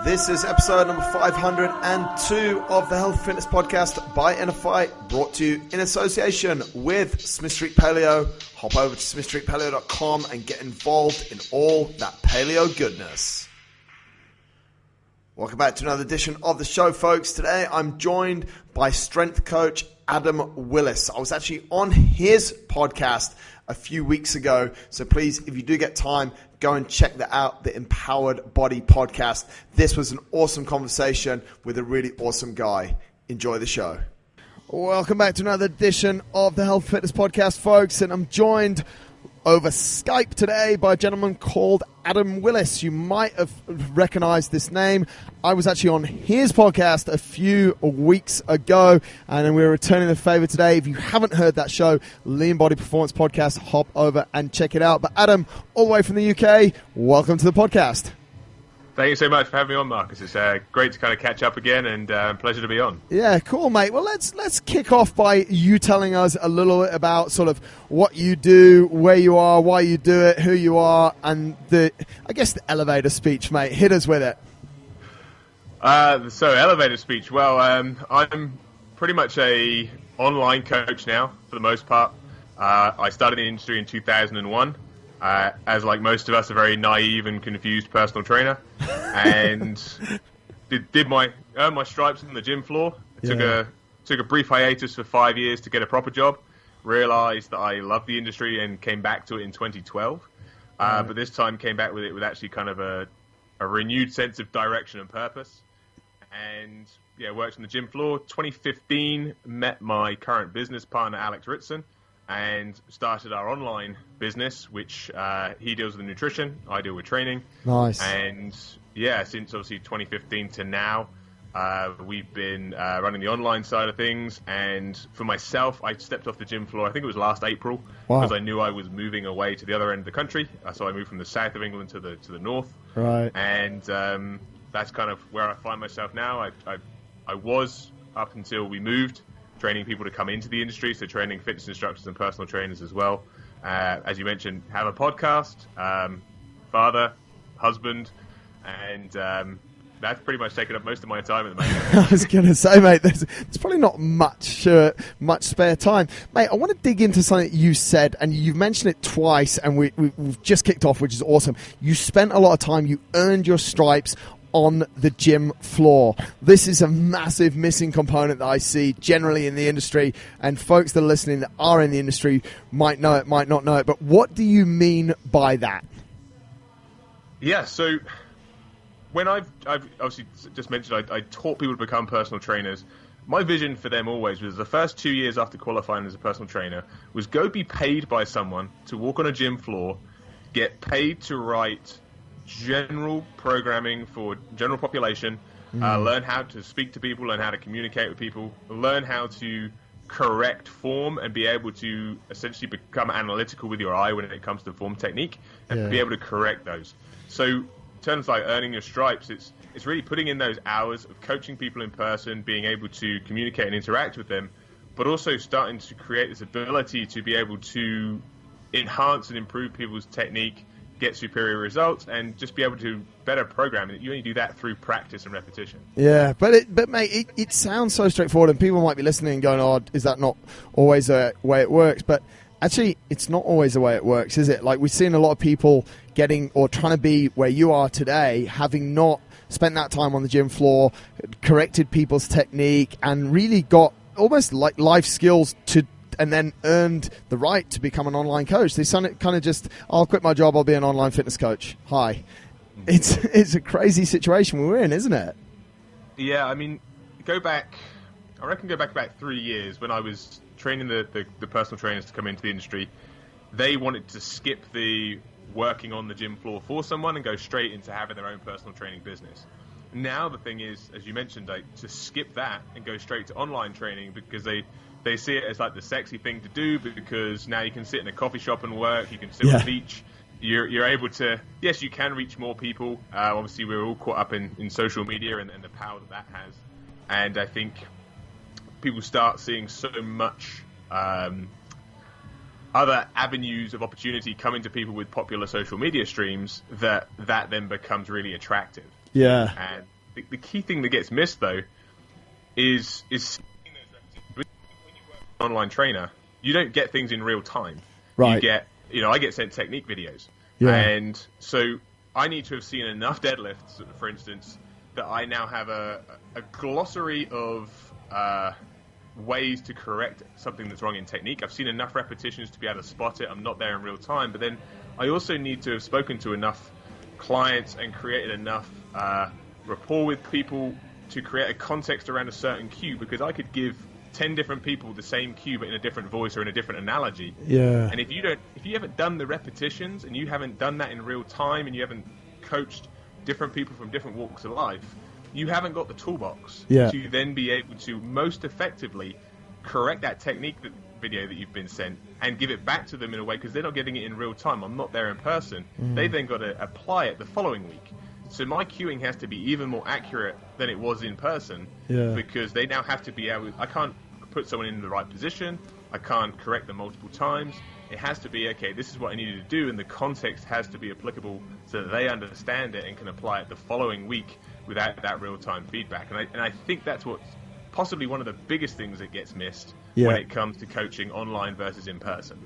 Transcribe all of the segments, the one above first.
This is episode number 502 of the Health Fitness Podcast by InnerFight, brought to you in association with Smith Street Paleo. Hop over to smithstreetpaleo.com and get involved in all that paleo goodness. Welcome back to another edition of the show, folks. Today I'm joined by strength coach Adam Willis. I was actually on his podcast a few weeks ago, so please, if you do get time, go and check that out, the Empowered Body Podcast. This was an awesome conversation with a really awesome guy. Enjoy the show. Welcome back to another edition of the Health Fitness Podcast, folks, and I'm joined over Skype today by a gentleman called Adam Willis. You might have recognized this name. I was actually on his podcast a few weeks ago, and then we're returning the favor today. If you haven't heard that show, Lean Body Performance Podcast, hop over and check it out. But Adam, all the way from the UK, welcome to the podcast. Thank you so much for having me on, Marcus. It's great to kind of catch up again, and pleasure to be on. Yeah, cool, mate. Well, let's kick off by you telling us a little bit about sort of what you do, where you are, why you do it, who you are, and the elevator speech, mate. Hit us with it. So elevator speech. Well, I'm pretty much a online coach now, for the most part. I started in the industry in 2001. As like most of us, a very naive and confused personal trainer, and did my earn my stripes on the gym floor. Took a brief hiatus for 5 years to get a proper job. Realized that I loved the industry and came back to it in 2012. But this time came back with it with actually kind of a renewed sense of direction and purpose. And yeah, worked on the gym floor. 2015, met my current business partner Alex Ritson, and started our online business, which he deals with nutrition, I deal with training. Nice. And yeah, since obviously 2015 to now, we've been running the online side of things. And for myself, I stepped off the gym floor, I think it was last April, because I knew I was moving away to the other end of the country. So I moved from the south of England to the north. Right. And that's kind of where I find myself now. I was, up until we moved, training people to come into the industry, so training fitness instructors and personal trainers as well. As you mentioned, have a podcast, father, husband, and that's pretty much taken up most of my time at the moment. I was going to say, mate, there's probably not much spare time. Mate, I want to dig into something that you said, and you've mentioned it twice, and we've just kicked off, which is awesome. You spent a lot of time, you earned your stripes on the gym floor. This is a massive missing component that I see generally in the industry, and folks that are listening that are in the industry might know it, might not know it, but what do you mean by that? Yeah, so when I've obviously just mentioned I taught people to become personal trainers. My vision for them always was the first 2 years after qualifying as a personal trainer was go be paid by someone to walk on a gym floor, get paid to write general programming for general population, learn how to speak to people, learn how to communicate with people, learn how to correct form and be able to essentially become analytical with your eye when it comes to form technique and be able to correct those. So in terms of like earning your stripes, it's really putting in those hours of coaching people in person, being able to communicate and interact with them, but also starting to create this ability to be able to enhance and improve people's technique, get superior results, and just be able to better program it. You only do that through practice and repetition. Yeah, but mate, it sounds so straightforward, and people might be listening and going, "Oh, is that not always the way it works?" But actually, it's not always the way it works, is it? Like, we've seen a lot of people getting or trying to be where you are today, having not spent that time on the gym floor, corrected people's technique, and really got almost like life skills to, and then earned the right to become an online coach. They kind of just, I'll quit my job, I'll be an online fitness coach. Hi. It's a crazy situation we're in, isn't it? Yeah, I mean, go back about 3 years when I was training the personal trainers to come into the industry. They wanted to skip the working on the gym floor for someone and go straight into having their own personal training business. Now the thing is, as you mentioned, to skip that and go straight to online training because they see it as like the sexy thing to do, because now you can sit in a coffee shop and work, you can sit on the beach, you're able to, yes, you can reach more people. Obviously, we're all caught up in social media and the power that has. And I think people start seeing so much other avenues of opportunity coming to people with popular social media streams that then becomes really attractive. Yeah. And the key thing that gets missed though is seeing those repetitions. When you work with an online trainer, you don't get things in real time. Right. You get, I get sent technique videos, and so I need to have seen enough deadlifts, for instance, that I now have a glossary of ways to correct something that's wrong in technique. I've seen enough repetitions to be able to spot it. I'm not there in real time, but then I also need to have spoken to enough clients and created enough rapport with people to create a context around a certain cue, because I could give 10 different people the same cue but in a different voice or in a different analogy. Yeah. And if you haven't done the repetitions and you haven't done that in real time and you haven't coached different people from different walks of life, you haven't got the toolbox to then be able to most effectively correct that technique video that you've been sent and give it back to them in a way, because they're not getting it in real time. I'm not there in person. They've then got to apply it the following week. So my cueing has to be even more accurate than it was in person, because they now have to be able. I can't put someone in the right position. I can't correct them multiple times. It has to be, okay, this is what I needed to do, and the context has to be applicable so that they understand it and can apply it the following week without that real-time feedback. And I think that's what's possibly one of the biggest things that gets missed when it comes to coaching online versus in person.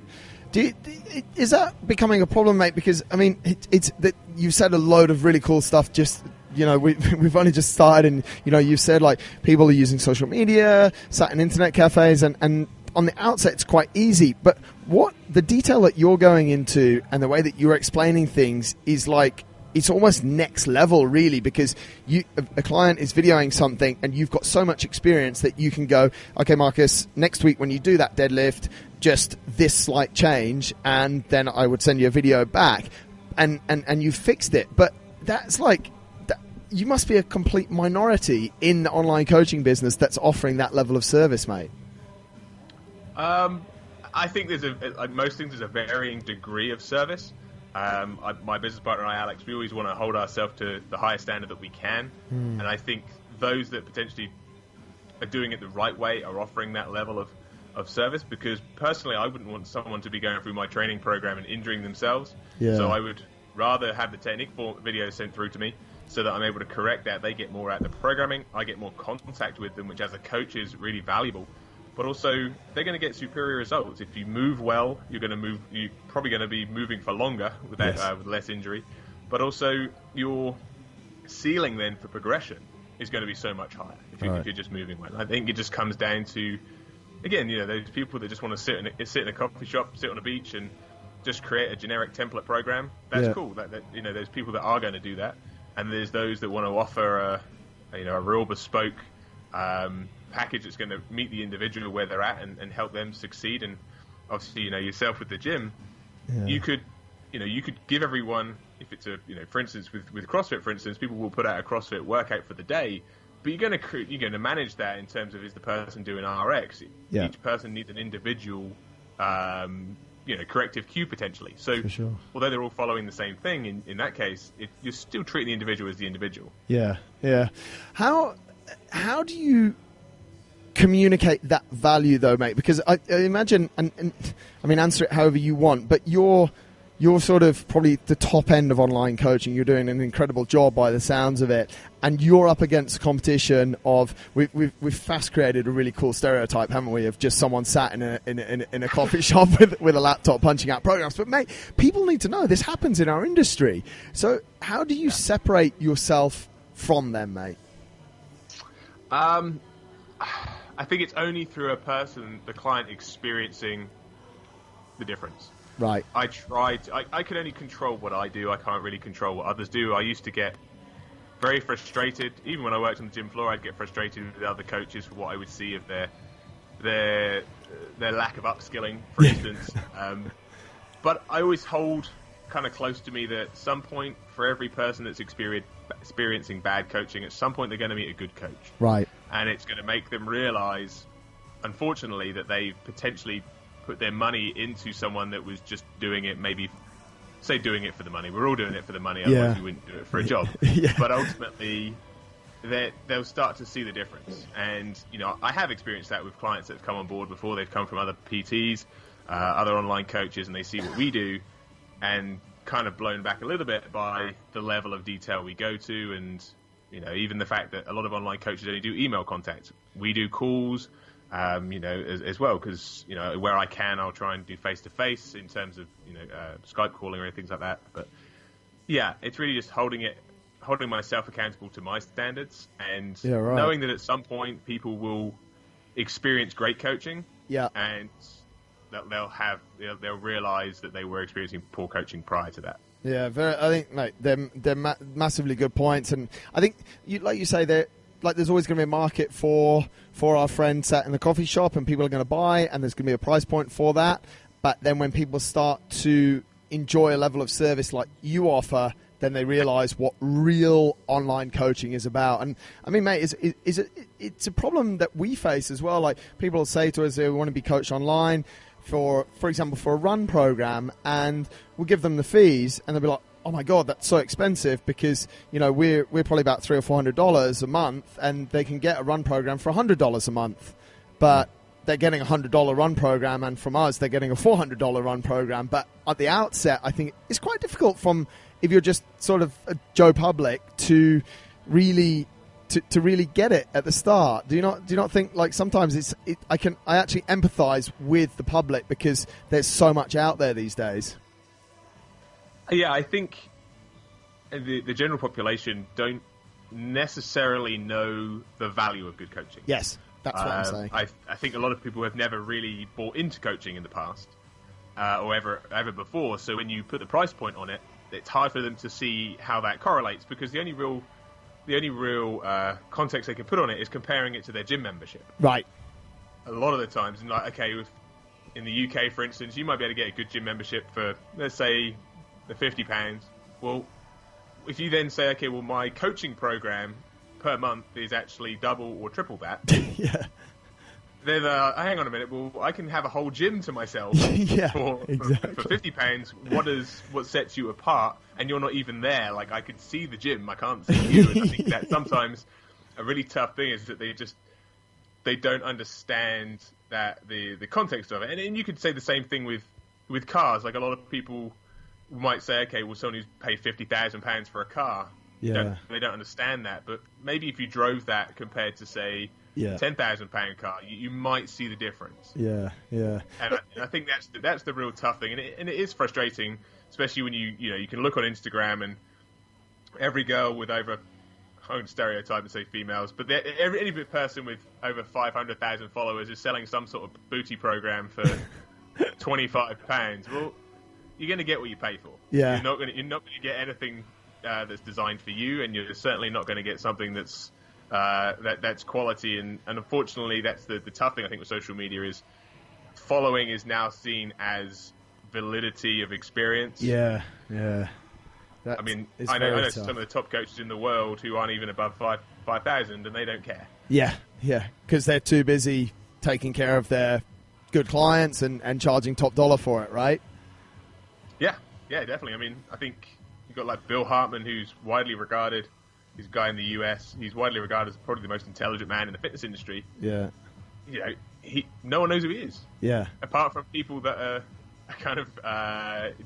Is that becoming a problem, mate? Because, I mean, it's that you've said a load of really cool stuff just... we've only just started, and you've said like people are using social media, sat in internet cafes, and on the outset it's quite easy. But what the detail that you're going into and the way that you're explaining things is like, it's almost next level, really, because a client is videoing something and you've got so much experience that you can go, okay, Marcus, next week when you do that deadlift, just this slight change, and then I would send you a video back, and you fixed it. But that's like, you must be a complete minority in the online coaching business that's offering that level of service, mate. I think like most things, there's a varying degree of service. My business partner and I, Alex, we always want to hold ourselves to the highest standard that we can. And I think those that potentially are doing it the right way are offering that level of service, because personally I wouldn't want someone to be going through my training program and injuring themselves. So I would rather have the technique video sent through to me so that I'm able to correct that. They get more out of the programming, I get more contact with them, which as a coach is really valuable. But also, they're going to get superior results. If you move well, you're probably going to be moving for longer with less injury. But also, your ceiling then for progression is going to be so much higher if you're just moving well. I think it just comes down to, again, those people that just want to sit in a coffee shop, sit on a beach, and just create a generic template program. That's cool. There's people that are going to do that, and there's those that want to offer a real bespoke package that's going to meet the individual where they're at and help them succeed. And obviously, yourself with the gym, you could give everyone, if it's for instance, with CrossFit, for instance, people will put out a CrossFit workout for the day, but you're going to manage that in terms of, is the person doing RX? Each person needs an individual, corrective cue potentially. So although they're all following the same thing, in that case, you're still treating the individual as the individual. Yeah. How do you communicate that value, though, mate? Because I imagine, and I mean, answer it however you want, but you're sort of probably the top end of online coaching. You're doing an incredible job by the sounds of it, and you're up against competition of, we've fast created a really cool stereotype, haven't we, of just someone sat in a coffee shop with a laptop punching out programs. But mate, people need to know this happens in our industry. So how do you separate yourself from them, mate? I think it's only through the client experiencing the difference. Right. I can only control what I do. I can't really control what others do. I used to get very frustrated. Even when I worked on the gym floor, I'd get frustrated with the other coaches for what I would see of their lack of upskilling, for instance. But I always hold kind of close to me that at some point, for every person that's experiencing bad coaching, at some point they're going to meet a good coach. Right. And it's going to make them realize, unfortunately, that they've potentially put their money into someone that was just doing it, maybe, say, doing it for the money. We're all doing it for the money, otherwise we wouldn't do it for a job. But ultimately, they'll start to see the difference. And, I have experienced that with clients that have come on board before. They've come from other PTs, other online coaches, and they see what we do and kind of blown back a little bit by the level of detail we go to and even the fact that a lot of online coaches only do email contact. We do calls, as well, because, where I can, I'll try and do face-to-face in terms of, Skype calling or things like that. But yeah, it's really just holding myself accountable to my standards and knowing that at some point people will experience great coaching, and that they'll realize that they were experiencing poor coaching prior to that. Yeah, I think they're massively good points, and I think like you say, there's always going to be a market for our friend sat in the coffee shop, and people are going to buy, and there's going to be a price point for that. But then when people start to enjoy a level of service like you offer, then they realize what real online coaching is about. And I mean, mate, it's a problem that we face as well. Like, people will say to us, they want to be coached online for example, for a run program, and we'll give them the fees, and they'll be like, oh my God, that's so expensive, because, we're probably about $300 or $400 a month, and they can get a run program for $100 a month. But they're getting a $100 run program, and from us, they're getting a $400 run program. But at the outset, I think it's quite difficult if you're just sort of a Joe Public to really get it at the start. Do you not think, like, sometimes I actually empathize with the public, because there's so much out there these days? Yeah, I think the general population don't necessarily know the value of good coaching. Yes, that's what I'm saying. I think a lot of people have never really bought into coaching in the past, or ever before. So when you put the price point on it, it's hard for them to see how that correlates, because the only real context they can put on it is comparing it to their gym membership. Right. A lot of the times, and in the UK, for instance, you might be able to get a good gym membership for, let's say, the £50. Well, if you then say, okay, well, my coaching program per month is actually double or triple that. Yeah. Then hang on a minute. Well, I can have a whole gym to myself for £50. What sets you apart? And you're not even there. Like, I could see the gym, I can't see you. And I think that sometimes a really tough thing is that they don't understand that the context of it. And you could say the same thing with cars. Like, a lot of people might say, okay, well, someone who's paid £50,000 for a car, they don't understand that. But maybe if you drove that compared to, say, £10,000 car, you might see the difference. And I think that's the real tough thing, and it is frustrating, especially when you can look on Instagram, and every girl with over, I won't stereotype and say females, but any person with over 500,000 followers is selling some sort of booty program for £25. Well, you're going to get what you pay for. You're not going to get anything that's designed for you, and you're certainly not going to get something that's quality. And unfortunately, that's the tough thing, I think, with social media, is following is now seen as validity of experience. I mean, I know some of the top coaches in the world who aren't even above 5,000, and they don't care. Because they're too busy taking care of their good clients and charging top dollar for it, right? Yeah, definitely. I mean, I think you've got like Bill Hartman, who's widely regarded. He's a guy in the US. He's widely regarded as probably the most intelligent man in the fitness industry. No one knows who he is. Apart from people that are kind of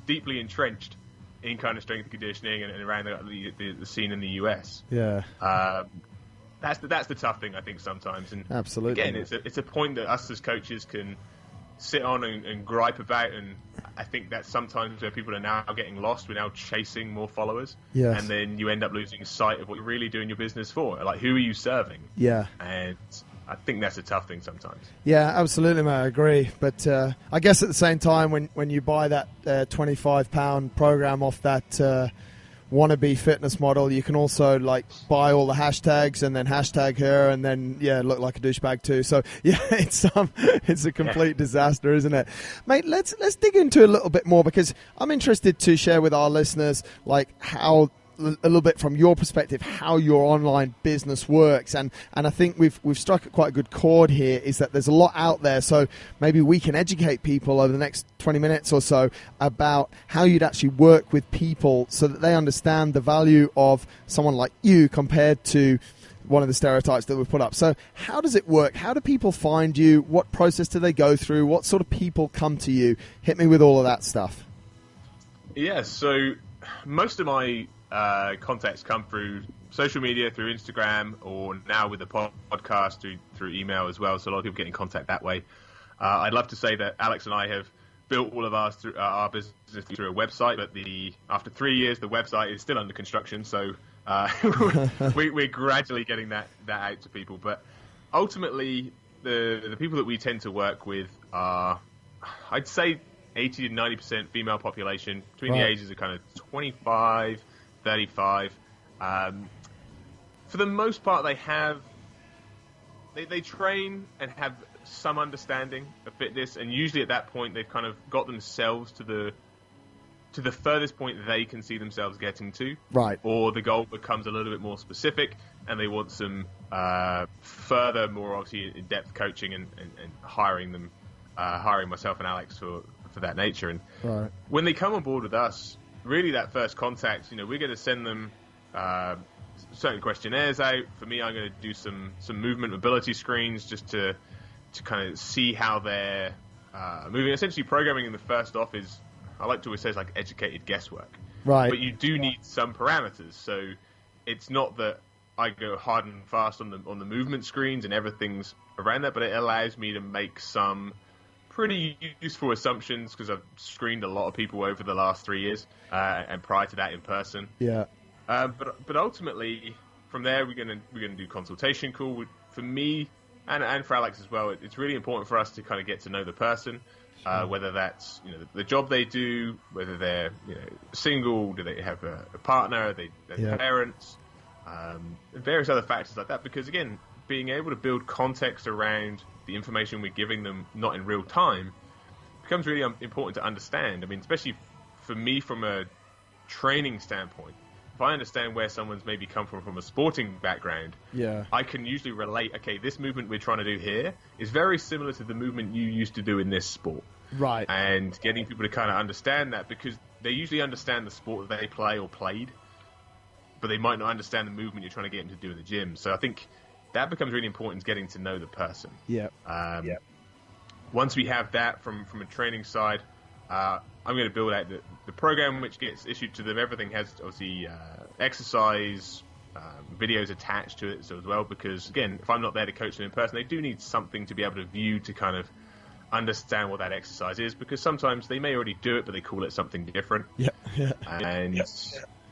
deeply entrenched in kind of strength and conditioning and around the scene in the US. That's the tough thing, I think, sometimes. And absolutely, again, it's a point that us as coaches can sit on and gripe about, and I think that's sometimes where people are now getting lost. We're now chasing more followers, and then you end up losing sight of what you're really doing your business for. Like, who are you serving? And I think that's a tough thing sometimes. Absolutely, mate, I agree. But I guess at the same time, when you buy that £25 program off that wannabe fitness model, you can also like buy all the hashtags and then hashtag her and then look like a douchebag too. So it's a complete disaster, isn't it, mate? Let's dig into a little bit more, because I'm interested to share with our listeners like how, a little bit from your perspective, how your online business works, and I think we've struck quite a good chord here, is that there's a lot out there, so maybe we can educate people over the next 20 minutes or so about how you'd actually work with people so that they understand the value of someone like you compared to one of the stereotypes that we've put up. So how does it work? How do people find you? What process do they go through? What sort of people come to you? Hit me with all of that stuff. So most of my contacts come through social media, through Instagram, or now with the podcast through email as well. So a lot of people get in contact that way. I'd love to say that Alex and I have built all of ours through our business through a website, but after 3 years, the website is still under construction. So we're gradually getting that out to people. But ultimately, the people that we tend to work with are, I'd say, 80 to 90% female population between the ages of kind of 25, 35. For the most part, they train and have some understanding of fitness, and usually at that point they've kind of got themselves to the furthest point they can see themselves getting to. Right. Or the goal becomes a little bit more specific, and they want some further, more obviously in-depth coaching and hiring myself and Alex for that nature. And when they come on board with us, really that first contact, we're going to send them certain questionnaires out. For me, I'm going to do some movement mobility screens just to kind of see how they're moving. Essentially, programming in the first off is, I like to always say, it's like educated guesswork. Right. But you do need some parameters. So it's not that I go hard and fast on the movement screens and everything's around that, but it allows me to make some pretty useful assumptions, because I've screened a lot of people over the last 3 years, and prior to that in person. Yeah. But ultimately, from there, we're gonna do consultation call. For me and for Alex as well, it's really important for us to kind of get to know the person, whether that's the job they do, whether they're single, do they have a partner, are they parents, and various other factors like that. Because again, being able to build context around the information we're giving them, not in real time, becomes really important to understand. I mean, especially for me from a training standpoint, if I understand where someone's maybe come from a sporting background, I can usually relate, okay, this movement we're trying to do here is very similar to the movement you used to do in this sport. Right. And getting people to kind of understand that, because they usually understand the sport that they play or played, but they might not understand the movement you're trying to get them to do in the gym. So I think that becomes really important, is getting to know the person. Once we have that from a training side, I'm going to build out the program which gets issued to them. Everything has obviously exercise, videos attached to it as well, because again, if I'm not there to coach them in person, they do need something to be able to view to kind of understand what that exercise is, because sometimes they may already do it, but they call it something different.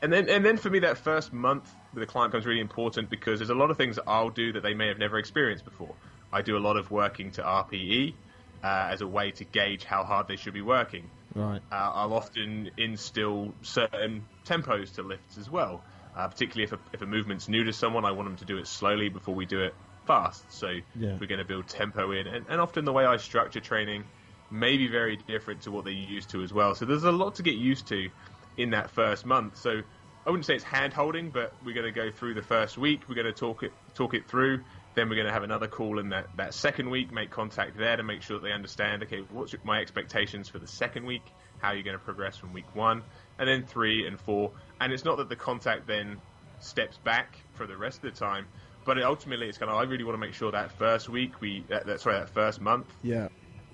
And then for me, that first month with a client becomes really important, because there's a lot of things that I'll do that they may have never experienced before. I do a lot of working to RPE as a way to gauge how hard they should be working. Right. I'll often instill certain tempos to lifts as well, particularly if a movement's new to someone. I want them to do it slowly before we do it fast. So we're going to build tempo in. And often the way I structure training may be very different to what they're used to as well. So there's a lot to get used to in that first month. So I wouldn't say it's hand-holding, but we're going to go through the first week. We're going to talk it through. Then we're going to have another call in that second week, make contact there to make sure that they understand, okay, what's my expectations for the second week? How are you going to progress from week 1? And then 3 and 4. And it's not that the contact then steps back for the rest of the time, but ultimately it's kind of, I really want to make sure that first week, that first month,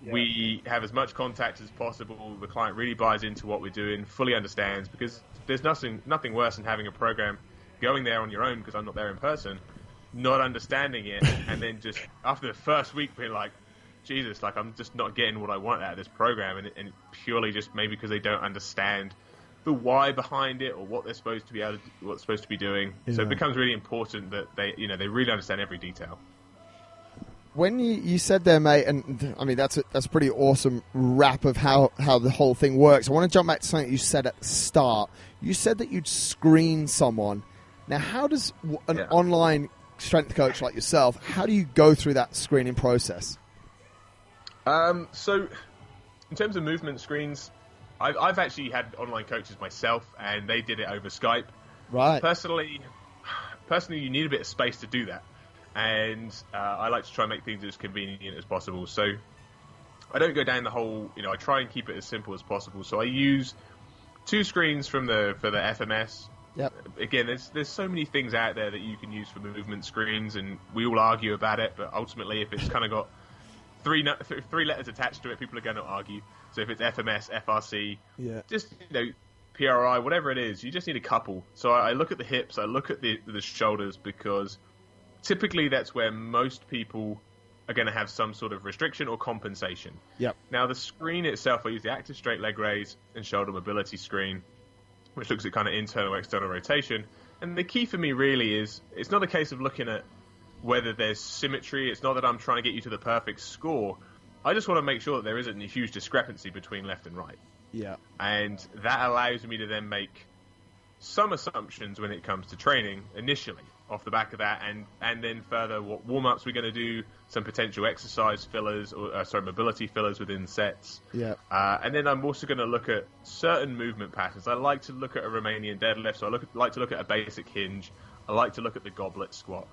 we have as much contact as possible. The client really buys into what we're doing, fully understands, because there's nothing worse than having a program, going there on your own because I'm not there in person, not understanding it, and then just after the first week being like, Jesus, like I'm just not getting what I want out of this program, and purely just maybe because they don't understand the why behind it or what they're supposed to be doing. So it becomes really important that they really understand every detail. When you said there, mate, and I mean that's a pretty awesome wrap of how the whole thing works. I want to jump back to something you said at the start. You said that you'd screen someone. Now, how does an online strength coach like yourself, how do you go through that screening process? So, in terms of movement screens, I've actually had online coaches myself, and they did it over Skype. Right. Personally, you need a bit of space to do that. And I like to try and make things as convenient as possible. So I don't go down the whole, I try and keep it as simple as possible. So I use 2 screens for the FMS. Yep. Again, there's so many things out there that you can use for movement screens, and we all argue about it. But ultimately, if it's kind of got three letters attached to it, people are going to argue. So if it's FMS, FRC, just PRI, whatever it is, you just need a couple. So I look at the hips, I look at the shoulders, because typically that's where most people are going to have some sort of restriction or compensation. Yep. Now, the screen itself, I use the active straight leg raise and shoulder mobility screen, which looks at kind of internal, external rotation. And the key for me really is, it's not a case of looking at whether there's symmetry. It's not that I'm trying to get you to the perfect score. I just want to make sure that there isn't a huge discrepancy between left and right. Yeah. And that allows me to then make some assumptions when it comes to training initially off the back of that, and then further what warm-ups we're going to do, some potential exercise fillers, or mobility fillers within sets. Yeah. And then I'm also going to look at certain movement patterns. I like to look at a Romanian deadlift, so like to look at a basic hinge. I like to look at the goblet squat.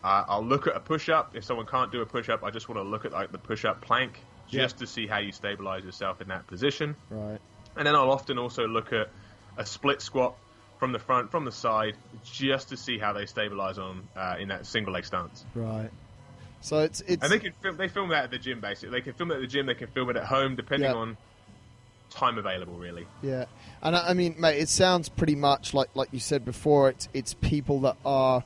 I'll look at a push-up. If someone can't do a push-up, I just want to look at like the push-up plank just to see how you stabilize yourself in that position. Right. And then I'll often also look at a split squat from the front, from the side, just to see how they stabilize on in that single leg stance. Right. So it's and they film that at the gym basically. They can film it at the gym. They can film it at home, depending on time available, really. Yeah, and I mean, mate, it sounds pretty much like you said before. It's people that are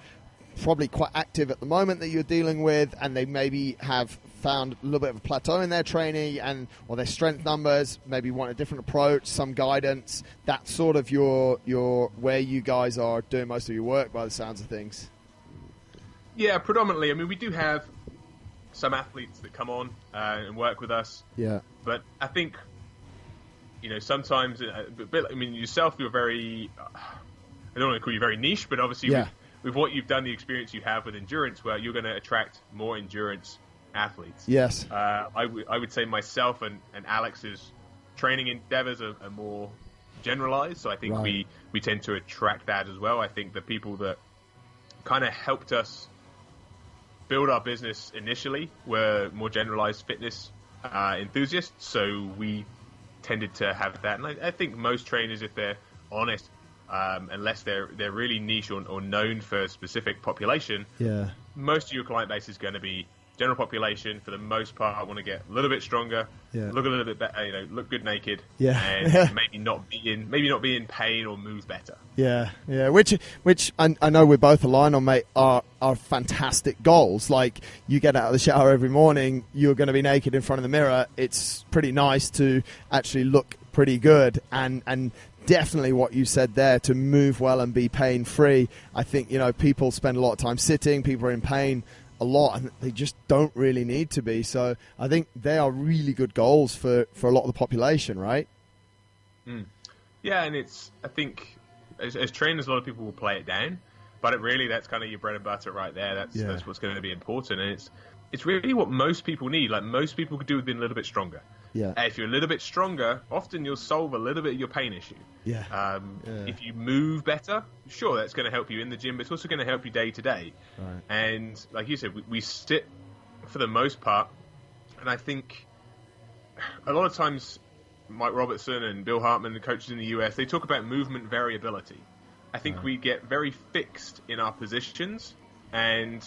probably quite active at the moment that you're dealing with, and they maybe have found a little bit of a plateau in their training or their strength numbers, maybe want a different approach, some guidance. That's sort of your where you guys are doing most of your work by the sounds of things. Yeah, predominantly. I mean, we do have some athletes that come on and work with us. Yeah. But I think, sometimes, yourself, you're very, I don't want to call you very niche, but obviously with what you've done, the experience you have with endurance, where you're going to attract more endurance athletes. Yes. I would say myself and Alex's training endeavors are more generalized, so I think we tend to attract that as well. I think the people that kind of helped us build our business initially were more generalized fitness enthusiasts, so we tended to have that. And I think most trainers, if they're honest, unless they're really niche or known for a specific population, most of your client base is going to be general population. For the most part, I want to get a little bit stronger, look a little bit better, look good naked, and maybe not be in pain or move better. Which I know we're both aligned on, mate, are fantastic goals. Like, you get out of the shower every morning, you're going to be naked in front of the mirror. It's pretty nice to actually look pretty good, and definitely what you said there, to move well and be pain-free. I think, people spend a lot of time sitting, people are in pain a lot, and they just don't really need to be. So I think they are really good goals for a lot of the population, right? Yeah, and I think as trainers, a lot of people will play it down, but that's kind of your bread and butter right there. That's what's going to be important, and it's really what most people need. Like, most people could do with being a little bit stronger. Yeah. If you're a little bit stronger, often you'll solve a little bit of your pain issue. If you move better, sure, that's going to help you in the gym, but it's also going to help you day to day. Right. And like you said, we sit for the most part, and I think a lot of times Mike Robertson and Bill Hartman, the coaches in the US, they talk about movement variability. I think we get very fixed in our positions, and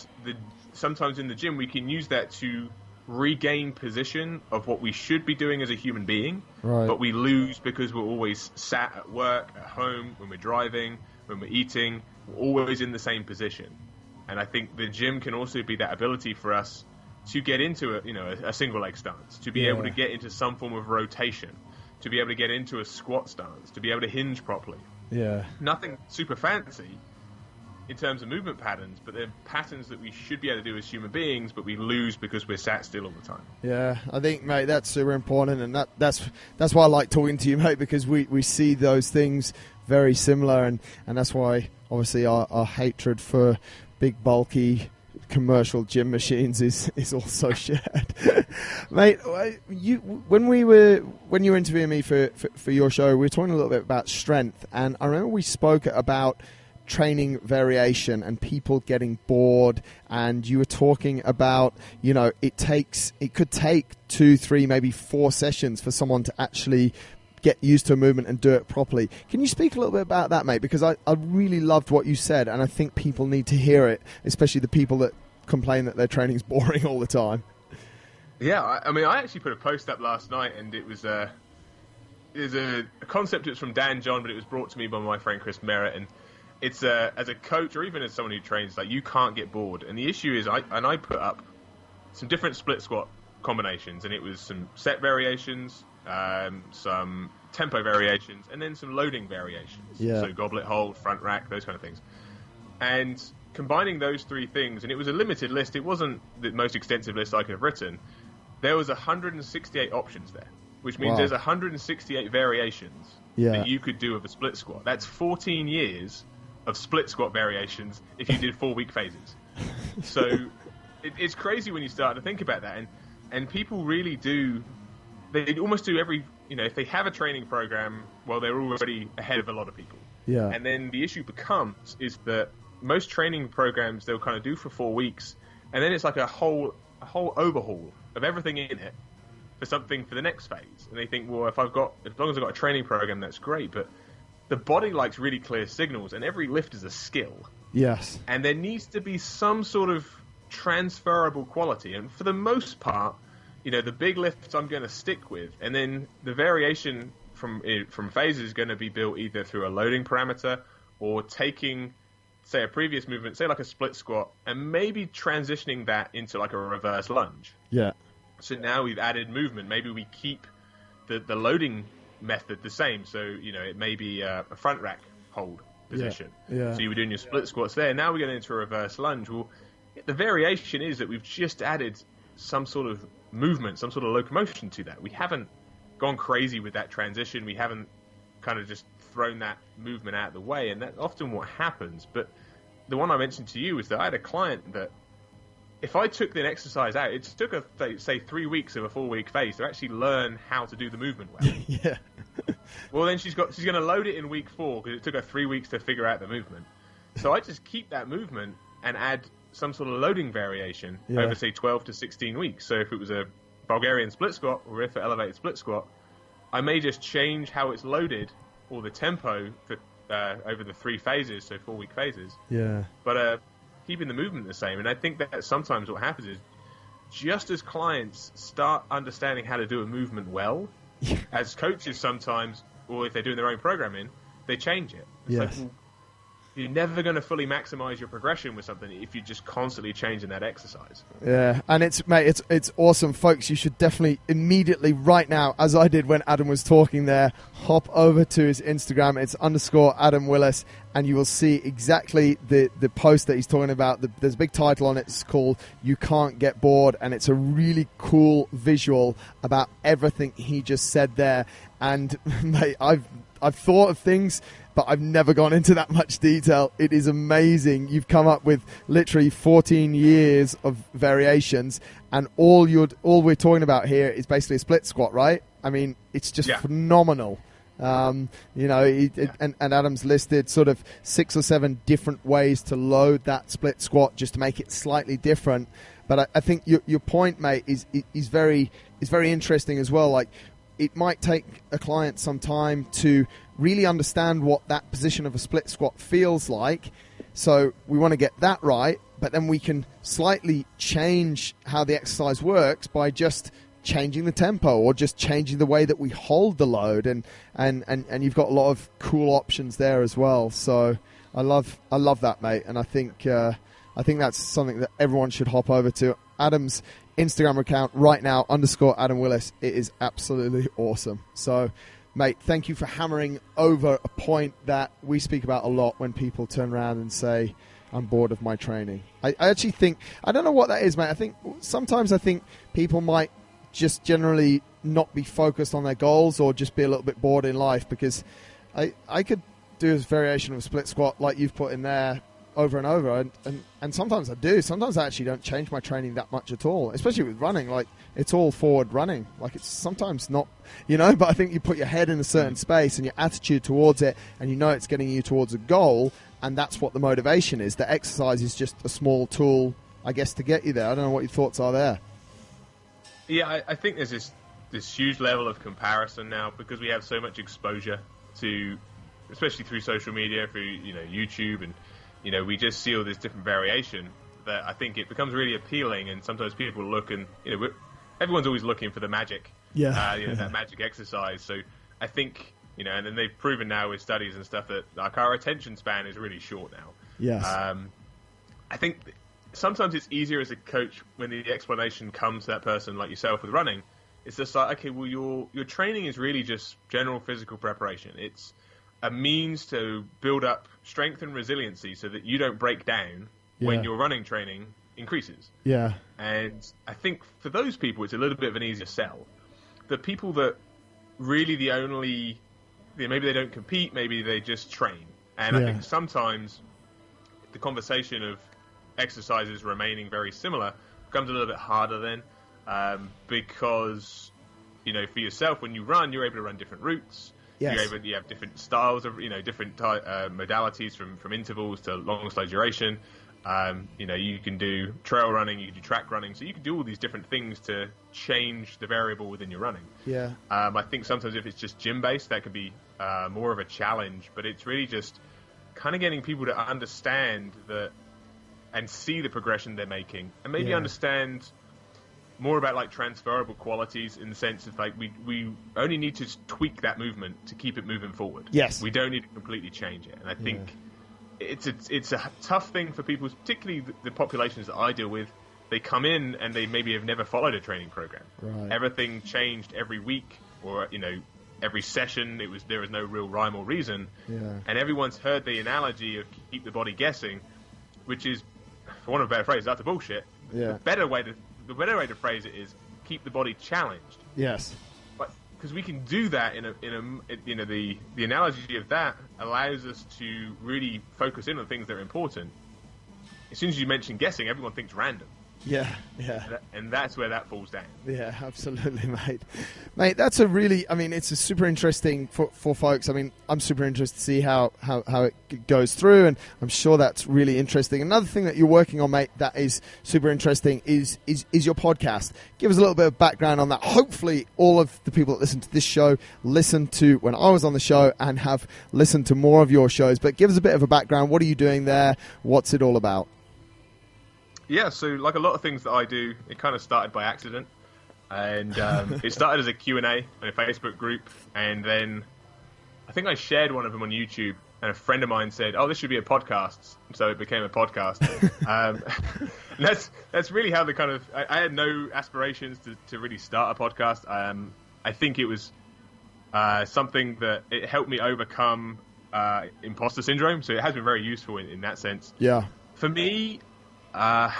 sometimes in the gym we can use that to regain position of what we should be doing as a human being, but we lose because we're always sat at work, at home, when we're driving, when we're eating, we're always in the same position. And I think the gym can also be that ability for us to get into a single leg stance, to be able to get into some form of rotation, to be able to get into a squat stance, to be able to hinge properly. Nothing super fancy in terms of movement patterns, but they're patterns that we should be able to do as human beings, but we lose because we're sat still all the time. Yeah, I think, mate, that's super important, and that's why I like talking to you, mate, because we see those things very similar, and that's why, obviously, our hatred for big, bulky commercial gym machines is also shared. Mate, when you were interviewing me for your show, we were talking a little bit about strength, and I remember we spoke about training variation and people getting bored, and you were talking about it could take 2, 3, maybe 4 sessions for someone to actually get used to a movement and do it properly. Can you speak a little bit about that, mate? Because I really loved what you said, and I think people need to hear it, especially the people that complain that their training's boring all the time. Yeah, I mean, I actually put a post up last night, and it was is a concept that's from Dan John, but it was brought to me by my friend Chris Merritt, and it's as a coach or even as someone who trains, like, you can't get bored. And the issue is, I put up some different split squat combinations, and it was some set variations, some tempo variations, and then some loading variations. Yeah. So goblet hold, front rack, those kind of things. And combining those three things, and it was a limited list, it wasn't the most extensive list I could have written. There was 168 options there, which means there's 168 variations that you could do of a split squat. That's 14 years of split squat variations if you did 4-week phases. So it's crazy when you start to think about that. And people really do, they almost do every, if they have a training program, well, they're already ahead of a lot of people. Yeah. And then the issue becomes is that most training programs they'll kind of do for 4 weeks, and then it's like a whole overhaul of everything in it for something for the next phase. And they think, well, as long as I've got a training program, that's great. But the body likes really clear signals, and every lift is a skill. Yes. And there needs to be some sort of transferable quality. And for the most part, the big lifts I'm going to stick with, and then the variation from phases is going to be built either through a loading parameter or taking, say, a previous movement, say like a split squat, and maybe transitioning that into like a reverse lunge. Yeah. So now we've added movement. Maybe we keep the loading method the same. So, it may be a front rack hold position. Yeah. So you were doing your split squats there. Now we're going into a reverse lunge. Well, the variation is that we've just added some sort of movement, some sort of locomotion to that. We haven't gone crazy with that transition. We haven't kind of just thrown that movement out of the way. And that's often what happens. But the one I mentioned to you is that I had a client that if I took the exercise out, it took, say, 3 weeks of a 4-week phase to actually learn how to do the movement well. Yeah. Well, then she's going to load it in week 4 because it took her 3 weeks to figure out the movement. So I just keep that movement and add some sort of loading variation over, say, 12 to 16 weeks. So if it was a Bulgarian split squat or if an elevated split squat, I may just change how it's loaded or the tempo for, over the 3 phases, so 4-week phases. Yeah. But keeping the movement the same. And I think that sometimes what happens is just as clients start understanding how to do a movement well, as coaches sometimes, or if they're doing their own programming, they change it. It's like, well, you're never going to fully maximize your progression with something if you're just constantly changing that exercise. Yeah, and it's awesome, folks. You should definitely immediately right now, as I did when Adam was talking there, hop over to his Instagram. It's _Adam Willis, and you will see exactly the post that he's talking about. There's a big title on it. It's called "You Can't Get Bored," and it's a really cool visual about everything he just said there. And mate, I've thought of things, but I've never gone into that much detail. It is amazing. You've come up with literally 14 years of variations, and all we're talking about here is basically a split squat, right? I mean, it's just phenomenal. And Adam's listed sort of 6 or 7 different ways to load that split squat just to make it slightly different. But I think your point, mate, is very interesting as well. Like, it might take a client some time to really understand what that position of a split squat feels like. So we want to get that right, but then we can slightly change how the exercise works by just changing the tempo or just changing the way that we hold the load. And you've got a lot of cool options there as well. So I love that, mate. And I think that's something that everyone should hop over to. Adam's Instagram account right now, _Adam Willis. It is absolutely awesome. So, mate, thank you for hammering over a point that we speak about a lot when people turn around and say, I'm bored of my training. I actually think, I don't know what that is, mate. I think sometimes people might just generally not be focused on their goals or just be a little bit bored in life, because I could do a variation of a split squat like you've put in there over and over, and sometimes I do. Sometimes I actually don't change my training that much at all, especially with running. Like, it's all forward running. Like, it's sometimes not, but I think you put your head in a certain space and your attitude towards it, and it's getting you towards a goal, and that's what the motivation is. The exercise is just a small tool, I guess, to get you there. I don't know what your thoughts are there. Yeah, I think there's this huge level of comparison now because we have so much exposure to, especially through social media, through YouTube, and we just see all this different variation that I think it becomes really appealing. And sometimes people look and everyone's always looking for the magic, that magic exercise. So I think, you know, and then they've proven now with studies and stuff that like our attention span is really short now. Yes. I think sometimes it's easier as a coach when the explanation comes to that person like yourself with running. It's just like, okay, well, your training is really just general physical preparation. It's a means to build up strength and resiliency so that you don't break down when your running training increases. Yeah. And I think for those people, it's a little bit of an easier sell. The people that really maybe they don't compete, maybe they just train. And I think sometimes the conversation of exercises remaining very similar becomes a little bit harder then, because, you know, for yourself, when you run, you're able to run different routes. Yes. You have different styles of, you know, different modalities from intervals to long, slow duration. You know, you can do trail running, you can do track running, so you can do all these different things to change the variable within your running. Yeah. I think sometimes if it's just gym-based, that could be more of a challenge, but it's really just kind of getting people to understand that and see the progression they're making, and maybe understand more about like transferable qualities in the sense of like we only need to tweak that movement to keep it moving forward. Yes. We don't need to completely change it, and I think it's a tough thing for people, particularly the populations that I deal with. They come in and they maybe have never followed a training program. Right. Everything changed every week, or, you know, every session. There was no real rhyme or reason. Yeah. And everyone's heard the analogy of keep the body guessing, which is, for want of a better phrase, that's a bullshit. Yeah. The better way to phrase it is keep the body challenged. Yes. Because we can do that the analogy of that allows us to really focus in on things that are important. As soon as you mention guessing, everyone thinks random. Yeah. And that's where that falls down. Yeah, absolutely, mate. That's it's a super interesting for folks. I mean, I'm super interested to see how it goes through, and I'm sure that's really interesting. Another thing that you're working on, mate, that is super interesting is your podcast. Give us a little bit of background on that. Hopefully all of the people that listen to this show listened to when I was on the show and have listened to more of your shows, but give us a bit of a background. What are you doing there? What's it all about? Yeah, so like a lot of things that I do, it kind of started by accident. And it started as a Q&A in a Facebook group. And then I think I shared one of them on YouTube. And a friend of mine said, oh, this should be a podcast. So it became a podcast. That's really how I had no aspirations to really start a podcast. I think it was something that it helped me overcome imposter syndrome. So it has been very useful in that sense. Yeah. For me... I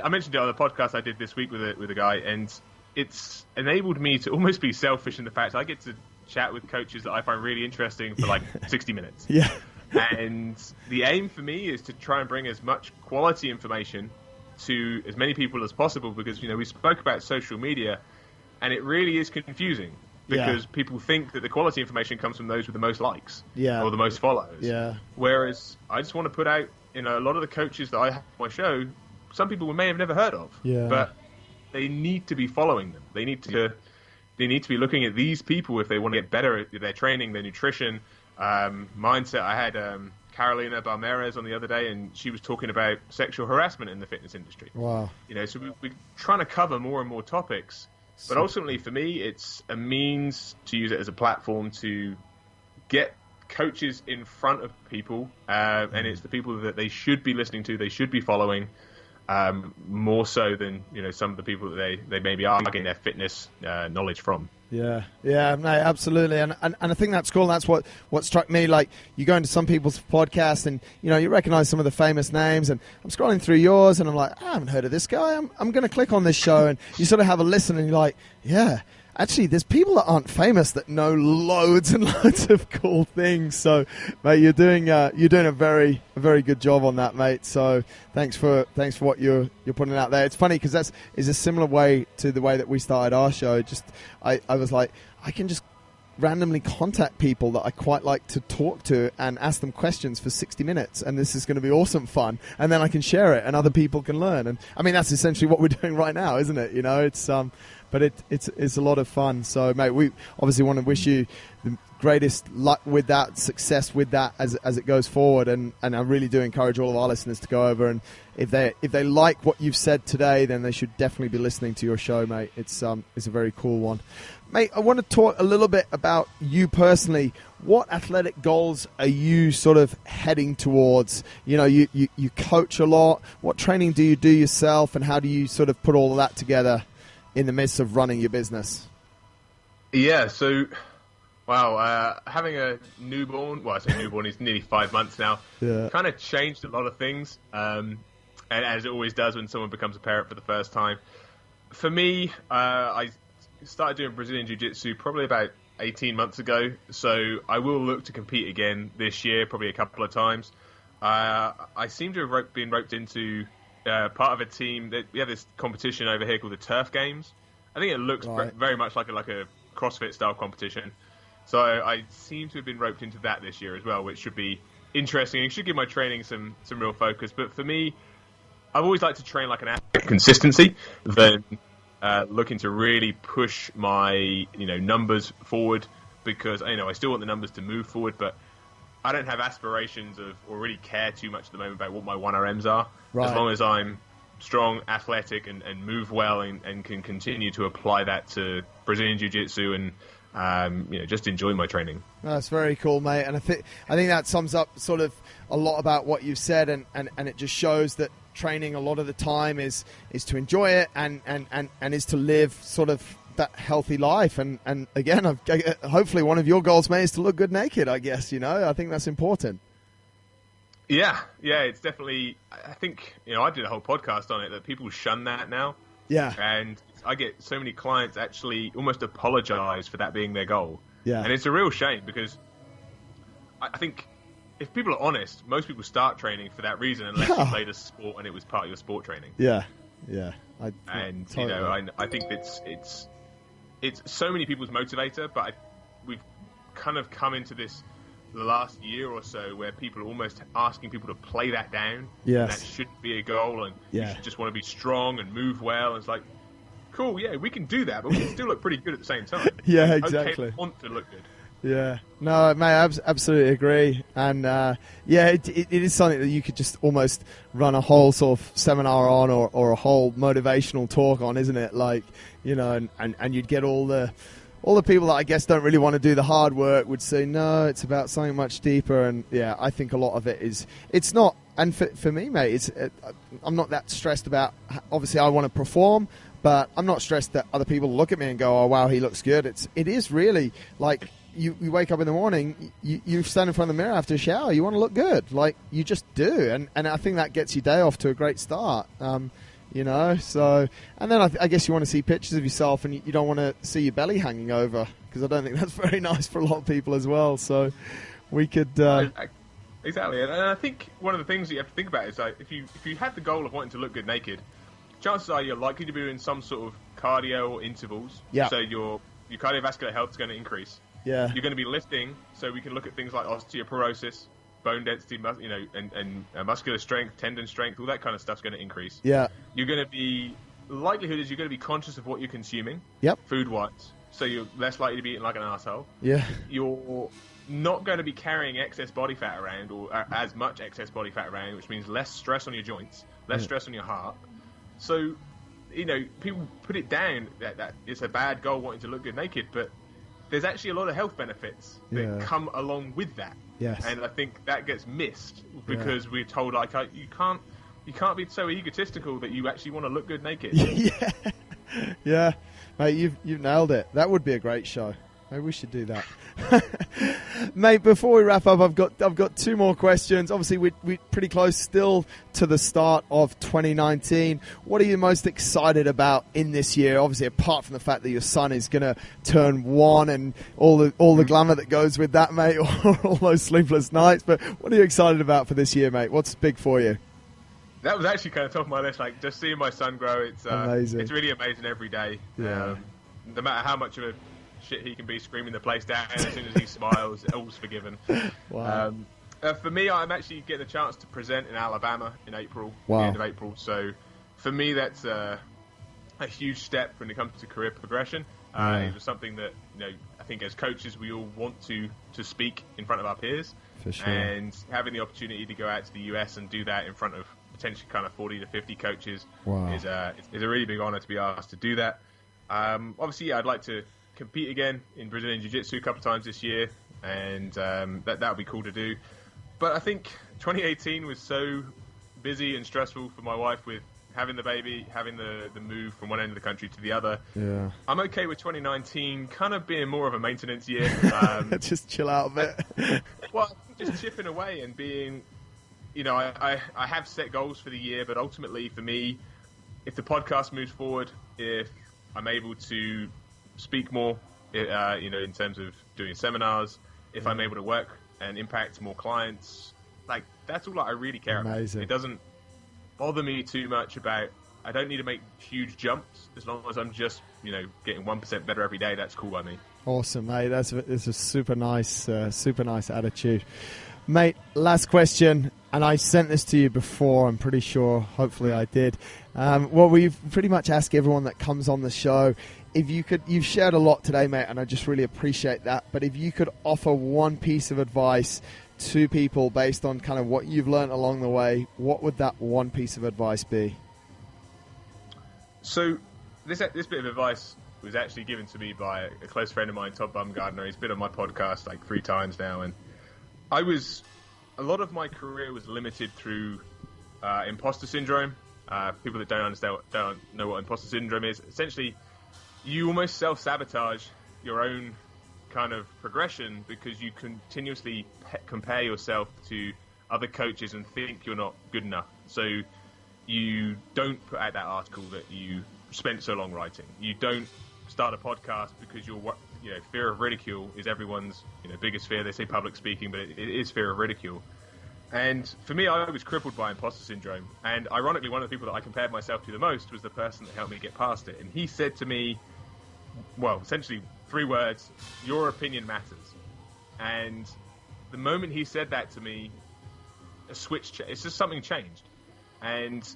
mentioned it on the podcast I did this week with a guy, and it's enabled me to almost be selfish in the fact I get to chat with coaches that I find really interesting for like 60 minutes. Yeah. And the aim for me is to try and bring as much quality information to as many people as possible, because, you know, we spoke about social media, and it really is confusing because people think that the quality information comes from those with the most likes or the most follows. Yeah. Whereas I just want to put out, you know, a lot of the coaches that I have on my show, some people may have never heard of, but they need to be following them. They need to be looking at these people if they want to get better at their training, their nutrition, mindset. I had Carolina Balmeres on the other day, and she was talking about sexual harassment in the fitness industry. Wow. You know, so we're trying to cover more and more topics, but ultimately for me, it's a means to use it as a platform to get coaches in front of people, and it's the people that they should be listening to, they should be following, more so than, you know, some of the people that they maybe are getting their fitness knowledge from. Yeah, no, absolutely, and I think that's cool. That's what struck me. Like, you go into some people's podcasts, and, you know, you recognize some of the famous names, and I'm scrolling through yours, and I'm like, I haven't heard of this guy. I'm going to click on this show, and you sort of have a listen, and you're like, yeah. Actually, there's people that aren't famous that know loads and loads of cool things. So, mate, you're doing a very good job on that, mate. So, thanks for what you're putting out there. It's funny because that's a similar way to the way that we started our show. Just I was like, I can just randomly contact people that I quite like to talk to and ask them questions for 60 minutes, and this is going to be awesome fun, and then I can share it and other people can learn. And I mean, that's essentially what we're doing right now, isn't it? You know, it's but it's a lot of fun. So, mate, we obviously want to wish you the greatest luck with that, success with that as it goes forward. And I really do encourage all of our listeners to go over, and if they like what you've said today, then they should definitely be listening to your show, mate. It's a very cool one. Mate, I want to talk a little bit about you personally. What athletic goals are you sort of heading towards? You know, you coach a lot. What training do you do yourself, and how do you sort of put all of that together in the midst of running your business? Yeah, so, wow, having a newborn, well, I say newborn, he's nearly 5 months now, kind of changed a lot of things, and as it always does when someone becomes a parent for the first time. For me, I started doing Brazilian Jiu-Jitsu probably about 18 months ago, so I will look to compete again this year, probably a couple of times. I seem to have been roped into part of a team that we have this competition over here called the Turf Games. I think it looks very much like a CrossFit style competition. So I seem to have been roped into that this year as well, which should be interesting. It should give my training some real focus. But for me, I've always liked to train like an athlete consistency than looking to really push my numbers forward, because I still want the numbers to move forward, but I don't have aspirations of or really care too much at the moment about what my 1RMs are. Right. As long as I'm strong, athletic, and move well, and can continue to apply that to Brazilian Jiu-Jitsu and just enjoy my training. That's very cool, mate. And I think that sums up sort of a lot about what you've said, and it just shows that training a lot of the time is to enjoy it and is to live sort of that healthy life. And again, hopefully one of your goals, mate, is to look good naked, I guess. I think that's important. Yeah, it's definitely, I think, I did a whole podcast on it, that people shun that now. Yeah. And I get so many clients actually almost apologize for that being their goal. Yeah. And it's a real shame, because I think if people are honest, most people start training for that reason, unless you played a sport and it was part of your sport training. Yeah. I think it's so many people's motivator, but we've kind of come into this the last year or so where people are almost asking people to play that down. Yes. That shouldn't be a goal, and you should just want to be strong and move well. And it's like, cool, yeah, we can do that, but we can still look pretty good at the same time. Yeah, exactly. Okay, want to look good. Yeah. No, mate, I absolutely agree. And, it is something that you could just almost run a whole sort of seminar on, or a whole motivational talk on, isn't it? Like, and you'd get all the people that I guess don't really want to do the hard work would say, no, it's about something much deeper. And, yeah, I think a lot of it is, it's not, and for me, mate, I'm not that stressed about, obviously I want to perform, but I'm not stressed that other people look at me and go, oh, wow, he looks good. It is really like, you wake up in the morning, you stand in front of the mirror after a shower, you want to look good. Like, you just do. And I think that gets your day off to a great start. So, and then I guess you want to see pictures of yourself, and you don't want to see your belly hanging over, because I don't think that's very nice for a lot of people as well. So we could... Exactly. And I think one of the things that you have to think about is, like, if you had the goal of wanting to look good naked, chances are you're likely to be doing some sort of cardio or intervals. Yeah. So your cardiovascular health is going to increase. Yeah. You're going to be lifting, so we can look at things like osteoporosis, bone density, and muscular strength, tendon strength, all that kind of stuff's going to increase. Yeah. You're going to be, likelihood is you're going to be conscious of what you're consuming. Yep. Food-wise. So you're less likely to be eating like an asshole. Yeah. You're not going to be carrying excess body fat around, or as much excess body fat around, which means less stress on your joints, less stress on your heart. So, people put it down that it's a bad goal wanting to look good naked, but there's actually a lot of health benefits that come along with that. Yes. And I think that gets missed because we're told, like, you can't be so egotistical that you actually want to look good naked. Yeah, mate, you've nailed it. That would be a great show. Maybe we should do that. Mate, before we wrap up, I've got two more questions. Obviously, we're pretty close still to the start of 2019. What are you most excited about in this year? Obviously, apart from the fact that your son is going to turn 1 and all the glamour that goes with that, mate, or all those sleepless nights. But what are you excited about for this year, mate? What's big for you? That was actually kind of top of my list. Like, just seeing my son grow, it's amazing. It's really amazing every day. Yeah. No matter how much of a shit he can be screaming the place down, as soon as he smiles, all's forgiven. Wow. For me, I'm actually getting a chance to present in Alabama in April, wow. the end of April. So for me, that's a huge step when it comes to career progression. It was something that, I think as coaches we all want to speak in front of our peers. For sure. And having the opportunity to go out to the US and do that in front of potentially kind of 40 to 50 coaches is a really big honor to be asked to do that. Obviously, I'd like to compete again in Brazilian Jiu-Jitsu a couple of times this year, and that would be cool to do. But I think 2018 was so busy and stressful for my wife with having the baby, having the move from one end of the country to the other. Yeah. I'm okay with 2019 kind of being more of a maintenance year. Just chill out a bit. Well, just chipping away and being, I have set goals for the year, but ultimately for me, if the podcast moves forward, if I'm able to speak more, in terms of doing seminars, if I'm able to work and impact more clients, like that's all I really care about. It doesn't bother me too much about, I don't need to make huge jumps as long as I'm just, getting 1% better every day. That's cool by me. Awesome, mate. That's a super nice attitude. Mate, last question, and I sent this to you before, I'm pretty sure, hopefully I did. Well, we've pretty much asked everyone that comes on the show, if you could, you've shared a lot today, mate, and I just really appreciate that, but if you could offer one piece of advice to people based on kind of what you've learned along the way, what would that one piece of advice be? So this bit of advice was actually given to me by a close friend of mine, Todd Bumgardner. He's been on my podcast like 3 times now, and a lot of my career was limited through imposter syndrome. People that don't know what imposter syndrome is, essentially you almost self-sabotage your own kind of progression because you continuously compare yourself to other coaches and think you're not good enough. So you don't put out that article that you spent so long writing. You don't start a podcast because fear of ridicule is everyone's biggest fear. They say public speaking, but it is fear of ridicule. And for me, I was crippled by imposter syndrome. And ironically, one of the people that I compared myself to the most was the person that helped me get past it. And he said to me, well, essentially 3 words, your opinion matters. And the moment he said that to me, a switch, it's just something changed. And,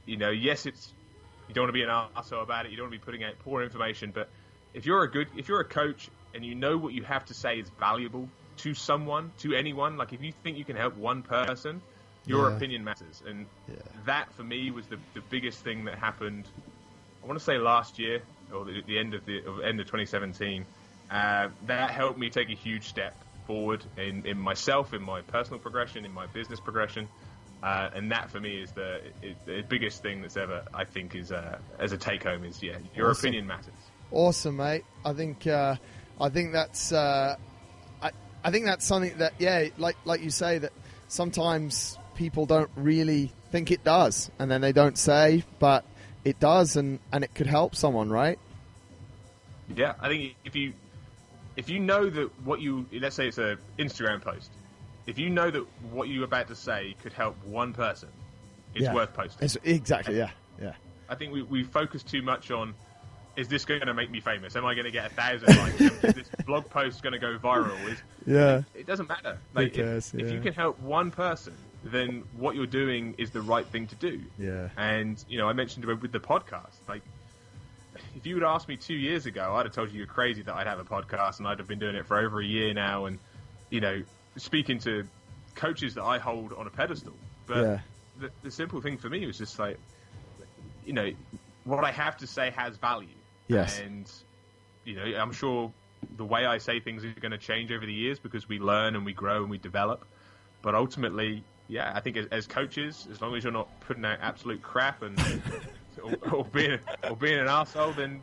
yes, you don't want to be an arsehole about it. You don't want to be putting out poor information. But if you're a coach and you know what you have to say is valuable to someone, to anyone, like if you think you can help one person, your opinion matters. And that for me was the biggest thing that happened, I want to say last year or the end of 2017. That helped me take a huge step forward in myself, in my personal progression, in my business progression. And that for me is the biggest thing that's ever, I think, is as a take home is your awesome. Opinion matters. Awesome, mate. I think that's I think that's something that like you say, that sometimes people don't really think it does, and then they don't say, but it does, and it could help someone, right? Yeah, I think if you know that let's say it's an Instagram post, if you know that what you're about to say could help one person, it's worth posting. Exactly, yeah. I think we focus too much on, is this going to make me famous? Am I going to get 1,000 likes? Is this blog post going to go viral? It doesn't matter. Like, if you can help one person, then what you're doing is the right thing to do. Yeah. And, I mentioned with the podcast, like, if you would ask me 2 years ago, I'd have told you you're crazy that I'd have a podcast, and I'd have been doing it for over a year now, and, speaking to coaches that I hold on a pedestal. But the simple thing for me was just like, what I have to say has value. Yes. And, I'm sure the way I say things is going to change over the years because we learn and we grow and we develop. But ultimately, I think as coaches, as long as you're not putting out absolute crap and or being an arsehole, then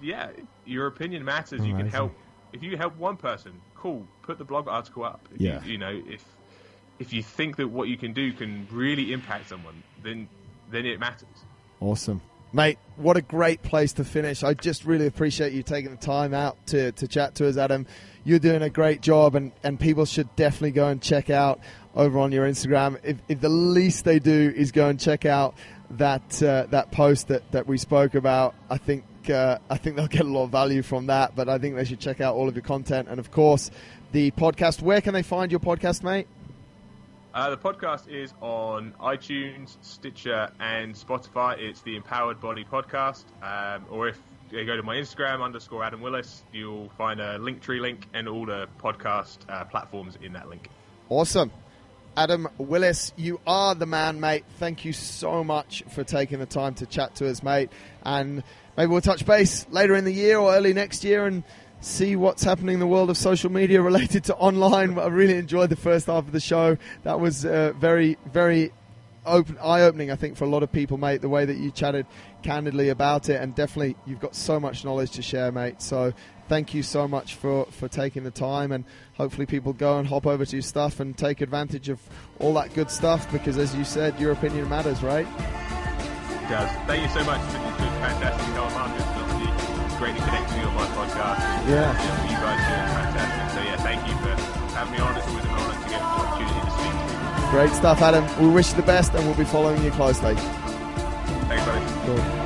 your opinion matters. Amazing. You can help. If you help one person, cool, put the blog article up. If you think that what you can do can really impact someone, then it matters. Awesome. Mate, what a great place to finish. I just really appreciate you taking the time out to chat to us, Adam. You're doing a great job, and people should definitely go and check out over on your Instagram. If the least they do is go and check out that post that we spoke about, I think they'll get a lot of value from that, but I think they should check out all of your content. And, of course, the podcast. Where can they find your podcast, mate? The podcast is on iTunes, Stitcher, and Spotify. It's the Empowered Body Podcast. Or if you go to my Instagram, _Adam Willis, you'll find a Linktree link and all the podcast platforms in that link. Awesome. Adam Willis, you are the man, mate. Thank you so much for taking the time to chat to us, mate. And maybe we'll touch base later in the year or early next year and see what's happening in the world of social media related to online. I really enjoyed the first half of the show. That was very, very eye-opening, I think, for a lot of people, mate, the way that you chatted candidly about it. And definitely, you've got so much knowledge to share, mate. So thank you so much for taking the time, and hopefully people go and hop over to your stuff and take advantage of all that good stuff, because as you said, your opinion matters, right? It does. Thank you so much. It's been fantastic. It's great to connect with you on my podcast. And, what you guys do is fantastic. So yeah, thank you for having me on. It's always an honor to get the opportunity to speak to you. Great stuff, Adam. We wish you the best, and we'll be following you closely. Thanks, buddy. Cool.